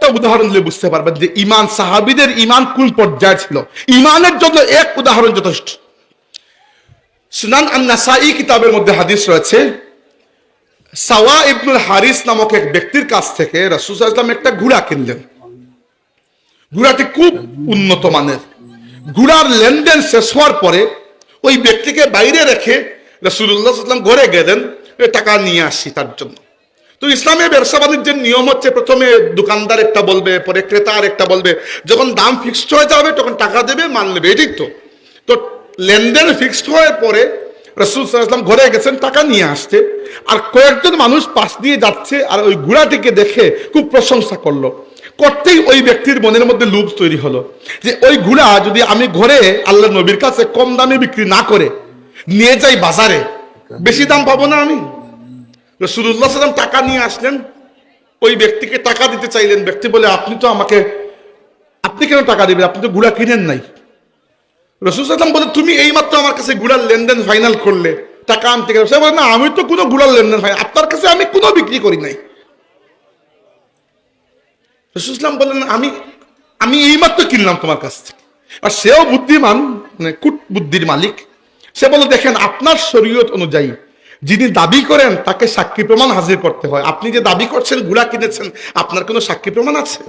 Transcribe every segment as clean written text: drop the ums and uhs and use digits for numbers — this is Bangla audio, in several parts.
একটা উদাহরণ দিলে বুঝতে পারবেন যে ঈমান, সাহাবীদের ঈমান কোন পর্যায়ে ছিল। ঈমানের জন্য এক উদাহরণ যথেষ্ট। সুনান আন-নাসাই কিতাবের মধ্যে হাদিস রয়েছে, সাওয়া ইবনুল হারিস নামক এক ব্যক্তির কাছ থেকে রাসূল সাল্লাল্লাহু আলাইহি ওয়াসাল্লাম একটা ঘোড়া কিনলেন। ঘোড়াটি খুব উন্নত মানের। ঘোড়ার লেনদেন শেষ হওয়ার পরে ওই ব্যক্তিকে বাইরে রেখে রাসূলুল্লাহ সাল্লাল্লাহু আলাইহি ওয়াসাল্লাম ঘরে গেলেন, টাকা নিয়ে আসি তার জন্য। তো ইসলামে ব্যবসা বাণিজ্যের নিয়ম হচ্ছে, প্রথমে দোকানদার একটা বলবে, পরে ক্রেতা আর একটা বলবে, যখন দাম ফিক্সড হয়ে যাবে তখন টাকা দেবে, মাল নেবে, এটাই তো। তো লেনদেন ফিক্সড হওয়ার পরে রাসূল সাল্লাল্লাহু আলাইহি ওয়াসাল্লাম ঘরে গেছেন, টাকা নিয়ে আসছে। আর কয়েকজন মানুষ পাশ দিয়ে যাচ্ছে আর ওই ঘোড়াটিকে দেখে খুব প্রশংসা করলো। করতেই ওই ব্যক্তির মনের মধ্যে লোভ তৈরি হলো যে ওই ঘোড়া যদি আমি ঘরে আল্লাহর নবীর কাছে কম দামে বিক্রি না করে নিয়ে যাই বাজারে, বেশি দাম পাবো না আমি? রাসূলুল্লাহ সাল্লাল্লাহু আলাইহি ওয়াসাল্লাম টাকা নিয়ে আসলেন, ওই ব্যক্তিকে টাকা দিতে চাইলেন। ব্যক্তি বলে, আপনি কেন টাকা দিবেন? আপনি তো ঘোড়া কিনেন নাই। রাসূল সাল্লাল্লাহু আলাইহি ওয়াসাল্লাম বলে, তুমি এইমাত্র আমার কাছে ঘোড়ার লেনদেন ফাইনাল করলে, টাকা আনতে গেলে। সে বলে, না, আমি তো কোনো ঘোড়ার লেনদেন ফাইনাল, আপনার কাছে আমি কোনো বিক্রি করি নাই। রাসূল সাল্লাল্লাহু আলাইহি ওয়াসাল্লাম বললেন, আমি এইমাত্র কিনলাম তোমার কাছ থেকে। আর সেও বুদ্ধিমান, মানে কুট বুদ্ধির মালিক। সে বলে, দেখেন, আপনার শরীয়ত অনুযায়ী যিনি দাবি করেন তাকে সাক্ষী প্রমাণ হাজির করতে হয়। আপনি যে দাবি করছেন ঘোড়া কিনেছেন, আপনার কোনো সাক্ষী প্রমাণ আছে?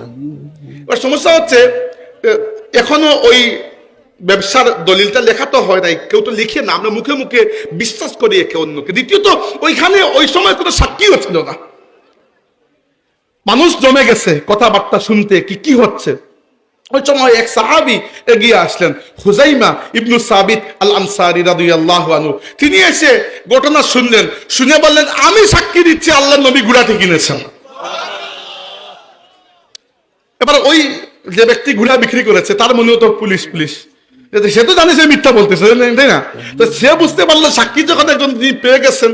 এবার সমস্যা হচ্ছে, এখনো ওই ব্যবসার দলিলটা লেখা তো হয় নাই, কেউ তো লিখে না, আমরা মুখে মুখে বিশ্বাস করি একে অন্যকে। দ্বিতীয়ত ওইখানে ওই সময় কোনো সাক্ষীও ছিল না, মানুষ জমে গেছে কথাবার্তা শুনতে কি হচ্ছে। ওই সময় এক সাহাবী এগিয়ে আসলেন, হুযাইমা ইবনু সাবিত আল আনসারী রাদিয়াল্লাহু আনহু। তিনি এসে ঘটনা শুনলেন, শুনে বললেন, আমি সাক্ষী দিচ্ছি আল্লাহর নবী ঘোড়াটি কিনেছেন। এবার ওই যে ব্যক্তি ঘোড়া বিক্রি করেছে তার মনেও তো পুলিশ, সে তো জানে সে মিথ্যা বলতেছে, তাই না? তো সে বুঝতে পারলো সাক্ষী যখন একজন পেয়ে গেছেন,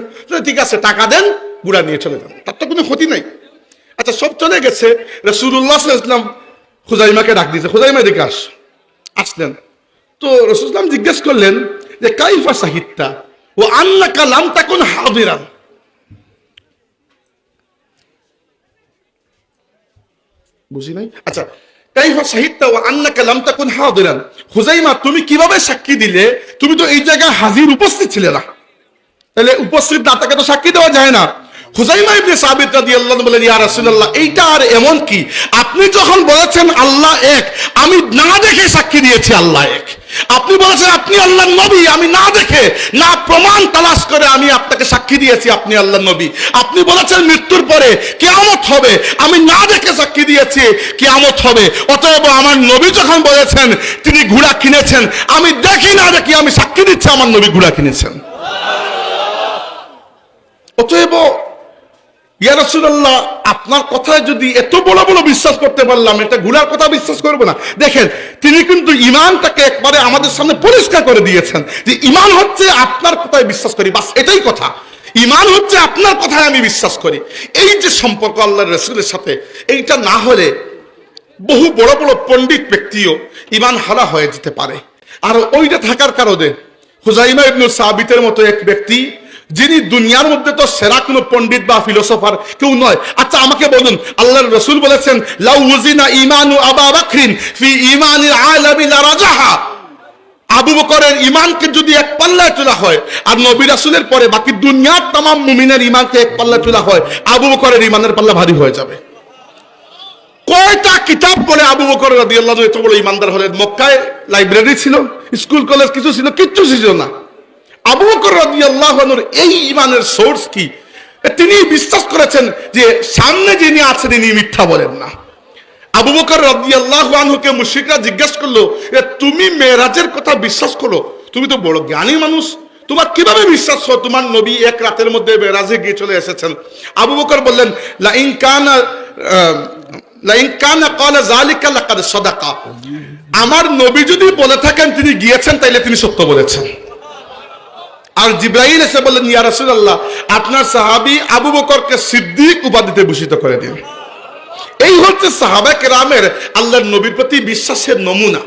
ঠিক আছে, টাকা দেন, ঘোড়া নিয়ে চলে যান, তার তো কোনো ক্ষতি নাই। আচ্ছা, সব চলে গেছে। রাসূলুল্লাহ সাল্লাল্লাহু আলাইহি ওয়াসাল্লাম হুযাইমাকে ডাক দিয়েছে, হুযাইমা এদিকে আসলেন। তো রাসূল সাল্লাল্লাহু আলাইহি ওয়াসাল্লাম জিজ্ঞেস করলেন যে, কাইফা শাহিদতা ওয়া আন্নাকা লাম তাকুন হাদিরান। বুঝি নাই? আচ্ছা, কাইফা শাহিদতা ওয়া আন্নাকা লাম তাকুন হাদিরান। হুযাইমা, তুমি কিভাবে সাক্ষী দিলে? তুমি তো এই জায়গায় হাজির, উপস্থিত ছিলে না। তাহলে উপস্থিত না তাকে তো সাক্ষী দেওয়া যায় না। হুযাইমা ইবনে সাবিত রাদিয়াল্লাহু আনহু বলেন, ইয়া রাসূলুল্লাহ, এইটা আর এমন কি? আপনি যখন বলেছেন আল্লাহ এক, আমি না দেখে সাক্ষী দিয়েছি আল্লাহ এক। আপনি বলেছেন আপনি আল্লাহর নবী, আমি না দেখে, না প্রমাণ তালাশ করে আমি আপনাকে সাক্ষী দিয়েছি আপনি আল্লাহর নবী। আপনি বলেছেন মৃত্যুর পরে কিয়ামত হবে, আমি না দেখে সাক্ষী দিয়েছি কিয়ামত হবে। অতএব আমার নবী যখন বলেছেন তিনি ঘোড়া কিনেছেন, আমি দেখি না দেখি আমি সাক্ষী দিচ্ছি আমার নবী ঘোড়া কিনেছেন। অতএব ইয়া রাসূলুল্লাহ, আপনার কথায় যদি এত বড় বড় বিশ্বাস করতে পারলাম, এটা ঘোড়ার কথা বিশ্বাস করবো না? দেখেন, তিনি কিন্তু ঈমানটাকে একবারে আমাদের সামনে পরিষ্কার করে দিয়েছেন যে ঈমান হচ্ছে আপনার কথায় বিশ্বাস করি, বাস, এটাই কথা। ঈমান হচ্ছে আপনার কথায় আমি বিশ্বাস করি। এই যে সম্পর্ক আল্লাহর রাসূলের সাথে, এইটা না হলে বহু বড় বড় পণ্ডিত ব্যক্তিও ঈমান হারা হয়ে যেতে পারে। আর ওইটা থাকার কারণে হুযাইমা ইবনে সাবিতের মতো এক ব্যক্তি, যিনি দুনিয়ার মধ্যে তো সেরা কোনো পণ্ডিত বা ফিলোসফার কেউ নয়। আচ্ছা, আমাকে বলুন, আল্লাহর রাসূল বলেছেন, লাউ ওয়াজিনা ঈমানু আবু বকরিন ফি ঈমানিল আলামি লারাজাহা। আবু বকরের ঈমানকে যদি এক পাল্লায় তোলা হয়, আর নবী রাসূলের পরে বাকি দুনিয়ার तमाम মুমিনের ঈমানকে এক পাল্লায় তোলা হয়, আবু বকরের ঈমানের পাল্লা ভারী হয়ে যাবে। কয়টা কিতাব পড়ে আবু বকর রাদিয়াল্লাহু আনহু এত বড় ঈমানদার হলেন? মক্কায় লাইব্রেরি ছিল, স্কুল কলেজ কিছু ছিল? কিচ্ছু ছিল না। আবু বকর রাদিয়াল্লাহু আনহুর এই ঈমানের সোর্স কি? তিনি বিশ্বাস করেছেন যে সামনে যিনি আছেন ইনি মিথ্যা বলেন না। আবু বকর রাদিয়াল্লাহু আনহুকে মুশরিকরা জিজ্ঞাসা করলো, তুমি মেরাজের কথা বিশ্বাস করো? তুমি তো বড় জ্ঞানী মানুষ, তোমার কিভাবে বিশ্বাস হয় তোমার নবী এক রাতের মধ্যে মেরাজে গিয়ে চলে এসেছেন? আবু বকর বললেন, লা ইন কানা ক্বালা যালিকা লাকাদ সাদাকা। আমার নবী যদি বলে থাকেন তিনি গিয়েছেন, তাইলে তিনি সত্য বলেছেন। আর জিবরাইল এসে বললেন, ইয়া রাসূলুল্লাহ, আপনার সাহাবী আবু বকরকে সিদ্দিক উপাধিতে ভূষিত করে দিন। এই হচ্ছে সাহাবা কেরামের আল্লাহর নবীর প্রতি বিশ্বাসের নমুনা।